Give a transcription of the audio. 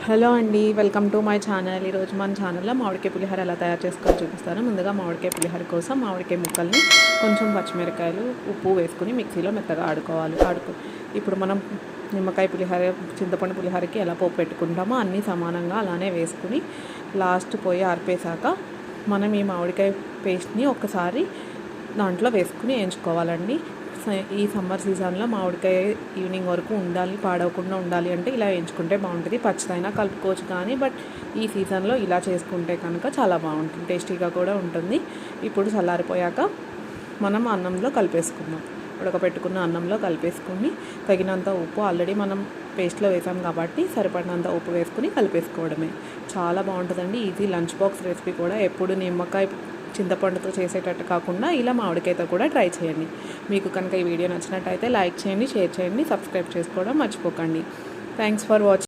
Hello అండి, welcome to my channel. ఈరోజు మన ఛానల్లో మామిడికాయ పులిహోర ఎలా తయారు చేసుకోవాలో చూపిస్తాను. ముందుగా మామిడికాయ పులిహోర కోసం మామిడికాయ ముక్కల్ని కొంచెం పచ్చిమిరకాయలు ఉప్పు వేసుకుని మిక్సీలో మెత్తగా ఆడుకోవాలి. ఇప్పుడు మనం నిమ్మకాయ పులిహోర, చింతపండు పులిహోరకి ఎలా పోపు పెట్టుకుంటామో అన్నీ సమానంగా అలానే వేసుకుని లాస్ట్ పొయ్యి ఆర్పేశాక మనం ఈ మామిడికాయ పేస్ట్ని ఒక్కసారి దాంట్లో వేసుకుని వేయించుకోవాలండి. ఈ సమ్మర్ సీజన్లో మామిడికాయ ఈవినింగ్ వరకు ఉండాలి, పాడవకుండా ఉండాలి అంటే ఇలా వేయించుకుంటే బాగుంటుంది. పచ్చిదైనా కలుపుకోవచ్చు, కానీ బట్ ఈ సీజన్లో ఇలా చేసుకుంటే కనుక చాలా బాగుంటుంది, టేస్టీగా కూడా ఉంటుంది. ఇప్పుడు చల్లారిపోయాక మనం అన్నంలో కలిపేసుకుందాం. ఉడకపెట్టుకున్న అన్నంలో కలిపేసుకుని తగినంత ఉప్పు, ఆల్రెడీ మనం పేస్ట్లో వేసాం కాబట్టి సరిపడినంత ఉప్పు వేసుకుని కలిపేసుకోవడమే. చాలా బాగుంటుందండి. ఈజీ లంచ్ బాక్స్ రెసిపీ కూడా. ఎప్పుడు నిమ్మకాయ చింతపండుతో చేసేటట్టు కాకుండా ఇలా మామిడికాయతో కూడా ట్రై చేయండి. మీకు కనుక ఈ వీడియో నచ్చినట్టయితే లైక్ చేయండి, షేర్ చేయండి, సబ్స్క్రైబ్ చేసుకోవడం మర్చిపోకండి. Thanks for watching.